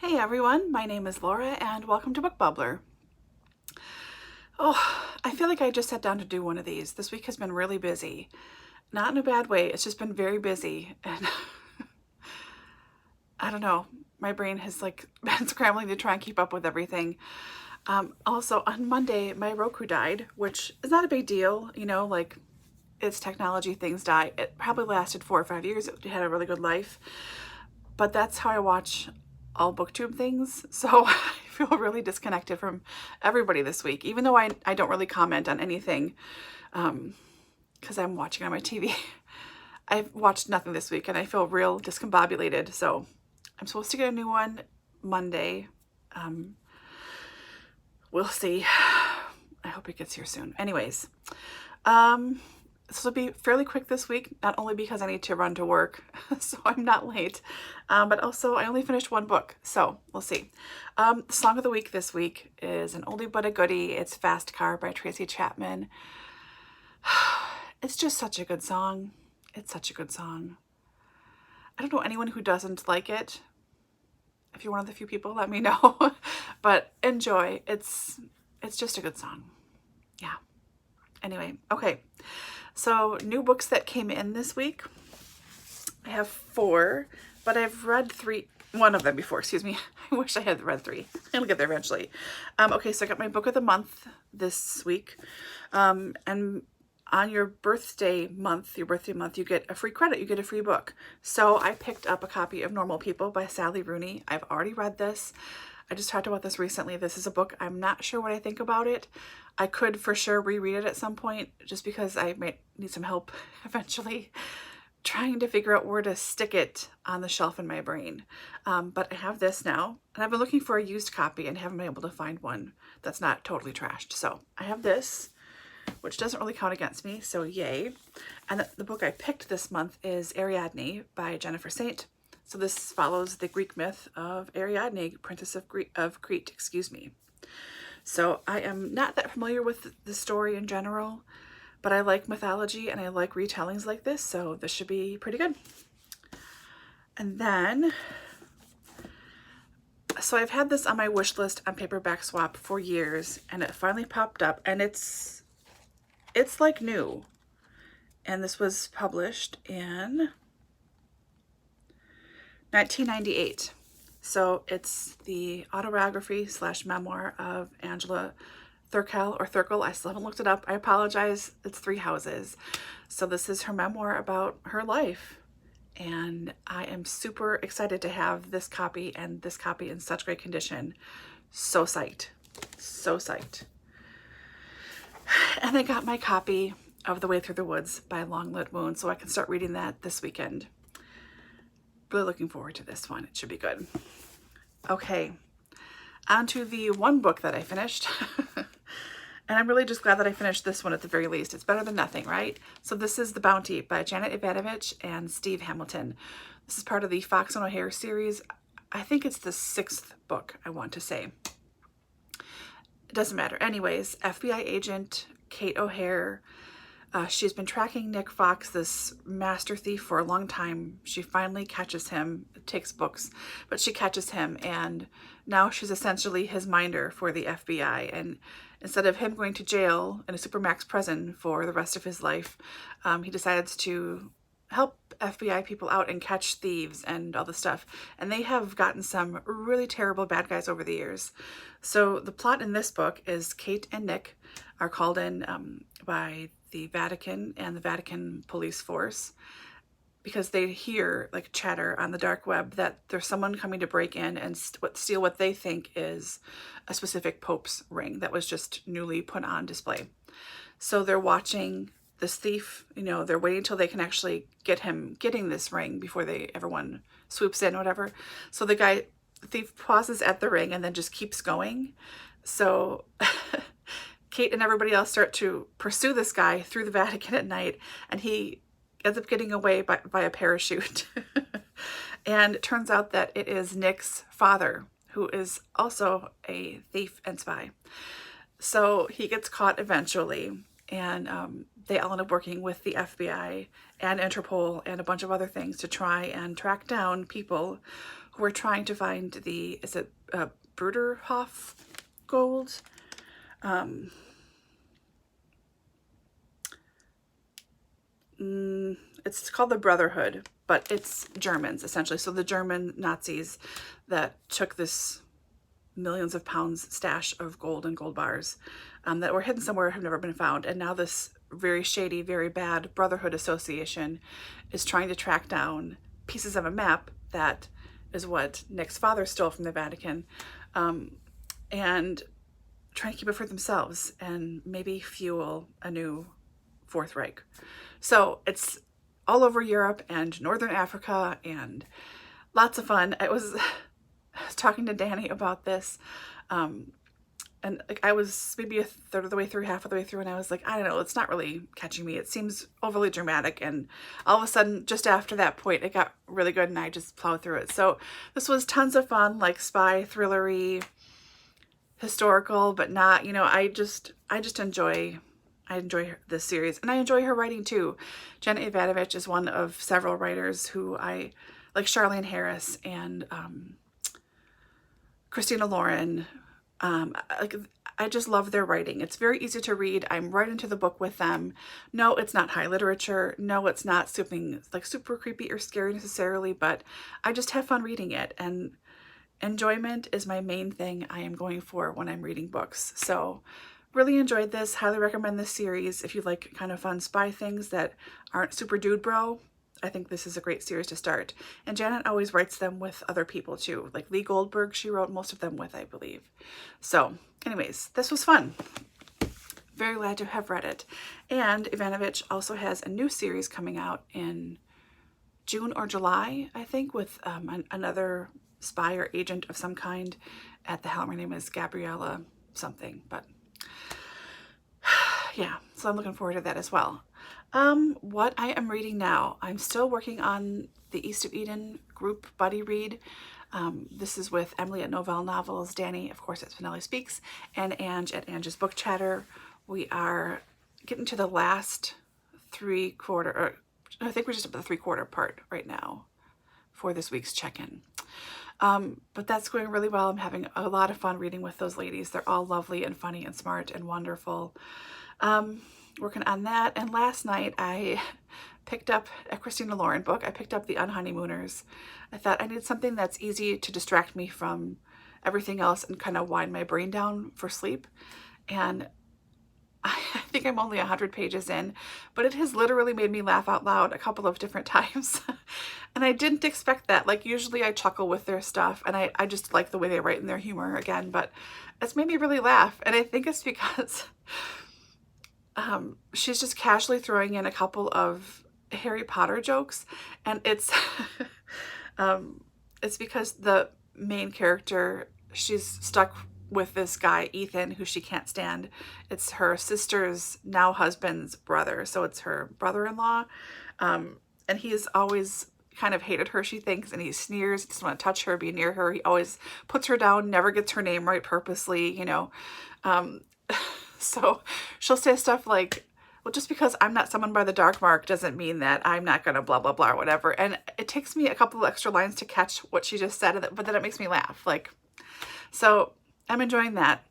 Hey everyone, my name is Laura and welcome to Book Bubbler. Oh, I feel like I just sat down to do one of these. This week has been really busy. Not in a bad way, it's just been very busy and I don't know, my brain has been scrambling to try and keep up with everything. Also on Monday, my Roku died, which is not a big deal, it's technology, things die. It probably lasted 4 or 5 years. It had a really good life, but that's how I watch all booktube things. So I feel really disconnected from everybody this week, even though I don't really comment on anything because I'm watching on my TV. I've watched nothing this week and I feel real discombobulated. So I'm supposed to get a new one Monday. We'll see. I hope it gets here soon. Anyways, this will be fairly quick this week, not only because I need to run to work, so I'm not late, but also I only finished one book, so we'll see. The song of the week this week is an oldie but a goodie. It's Fast Car by Tracy Chapman. It's just such a good song. It's such a good song. I don't know anyone who doesn't like it. If you're one of the few people, let me know. But enjoy. It's just a good song. Yeah. Anyway, okay. So new books that came in this week. I have 4, but I've read 1 of them before, excuse me. I wish I had read 3. I'll get there eventually. Okay, so I got my book of the month this week. And on your birthday month, you get a free credit, you get a free book. So I picked up a copy of Normal People by Sally Rooney. I've already read this. I just talked about this recently. This is a book, I'm not sure what I think about it. I could for sure reread it at some point just because I might need some help eventually trying to figure out where to stick it on the shelf in my brain. But I have this now and I've been looking for a used copy and haven't been able to find one that's not totally trashed. So I have this, which doesn't really count against me, so yay. And the book I picked this month is Adriadne by Jennifer Saint. So this follows the Greek myth of Adriadne, Princess of Crete, excuse me. So I am not that familiar with the story in general, but I like mythology and I like retellings like this, so this should be pretty good. And then, so I've had this on my wish list on Paperback Swap for years, and it finally popped up, and it's like new. And this was published in 1998. So it's the autobiography / memoir of Angela Thirkell, or Thirkell. I still haven't looked it up. I apologize. It's 3 houses. So this is her memoir about her life. And I am super excited to have this copy and this copy in such great condition. So psyched. So psyched. And I got my copy of The Way Through the Woods by Long Lit Moon, so I can start reading that this weekend. Really looking forward to this one. It should be good. Okay, on to the one book that I finished. And I'm really just glad that I finished this one at the very least. It's better than nothing, right? So this is The Bounty by Janet Evanovich and Steve Hamilton. This is part of the Fox and O'Hare series. I think it's the 6th book, I want to say. It doesn't matter. Anyways, FBI agent Kate O'Hare, she's been tracking Nick Fox, this master thief, for a long time. She finally catches him. It takes books, but she catches him, and now she's essentially his minder for the FBI. And instead of him going to jail in a supermax prison for the rest of his life, he decides to help FBI people out and catch thieves and all this stuff. And they have gotten some really terrible bad guys over the years. So the plot in this book is Kate and Nick are called in by the Vatican and the Vatican police force because they hear chatter on the dark web that there's someone coming to break in and steal what they think is a specific Pope's ring that was just newly put on display. So they're watching this thief, they're waiting until they can actually get him getting this ring before everyone swoops in or whatever. So the thief pauses at the ring and then just keeps going. So Kate and everybody else start to pursue this guy through the Vatican at night, and he ends up getting away by a parachute. And it turns out that it is Nick's father, who is also a thief and spy. So he gets caught eventually, and they all end up working with the FBI and Interpol and a bunch of other things to try and track down people we're trying to find the, is it Bruderhof gold? It's called the Brotherhood, but it's Germans essentially. So the German Nazis that took this millions of pounds stash of gold and gold bars that were hidden somewhere, have never been found. And now this very shady, very bad Brotherhood Association is trying to track down pieces of a map that is what Nick's father stole from the Vatican, and trying to keep it for themselves and maybe fuel a new Fourth Reich. So it's all over Europe and Northern Africa and lots of fun. I was talking to Danny about this, and like I was maybe a third of the way through, half of the way through, and I was like, I don't know, it's not really catching me. It seems overly dramatic, and all of a sudden, just after that point, it got really good, and I just plowed through it. So this was tons of fun, like spy, thrillery, historical, but not, you know, I just enjoy this series, and I enjoy her writing too. Jenna Evanovich is one of several writers who I like, Charlene Harris and Christina Lauren. Like, I just love their writing. It's very easy to read. I'm right into the book with them. No, it's not high literature. No, it's not something like super creepy or scary necessarily, but I just have fun reading it, and enjoyment is my main thing I am going for when I'm reading books. So really enjoyed this. Highly recommend this series if you like kind of fun spy things that aren't super dude bro. I think this is a great series to start. And Janet always writes them with other people too. Like Lee Goldberg, she wrote most of them with, I believe. So anyways, this was fun. Very glad to have read it. And Evanovich also has a new series coming out in June or July, I think, with another spy or agent of some kind at the helm. Her name is Gabriella something, but yeah, so I'm looking forward to that as well. What I am reading now, I'm still working on the East of Eden group buddy read. This is with Emily at Novell Novels, Danny, of course, at Finale Speaks, and Ange at Ange's Book Chatter. We are getting to the last I think we're just at the 3/4 part right now for this week's check-in. But that's going really well. I'm having a lot of fun reading with those ladies. They're all lovely and funny and smart and wonderful. Working on that. And last night I picked up a Christina Lauren book. I picked up The Unhoneymooners. I thought I need something that's easy to distract me from everything else and kind of wind my brain down for sleep. And I think I'm only 100 pages in, but it has literally made me laugh out loud a couple of different times. And I didn't expect that. Like, usually I chuckle with their stuff, and I just like the way they write and their humor again, but it's made me really laugh. And I think it's because she's just casually throwing in a couple of Harry Potter jokes, and it's it's because the main character, she's stuck with this guy, Ethan, who she can't stand. It's her sister's now husband's brother, so it's her brother-in-law, and he's always kind of hated her, she thinks, and he sneers, doesn't want to touch her, be near her. He always puts her down, never gets her name right purposely, you know. So she'll say stuff like, well, just because I'm not summoned by the dark mark doesn't mean that I'm not going to blah, blah, blah, or whatever. And it takes me a couple of extra lines to catch what she just said, but then it makes me laugh. Like, so I'm enjoying that.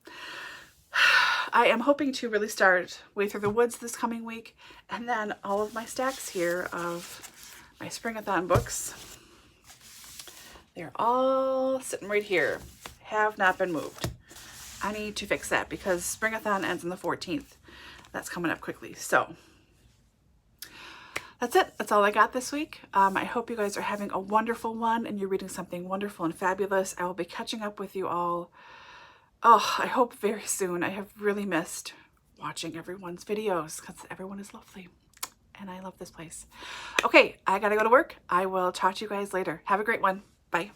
I am hoping to really start Way Through the Woods this coming week. And then all of my stacks here of my Springathon books, they're all sitting right here. Have not been moved. I need to fix that because Springathon ends on the 14th. That's coming up quickly. So that's it. That's all I got this week. I hope you guys are having a wonderful one and you're reading something wonderful and fabulous. I will be catching up with you all. Oh, I hope very soon. I have really missed watching everyone's videos because everyone is lovely and I love this place. Okay, I gotta go to work. I will talk to you guys later. Have a great one. Bye.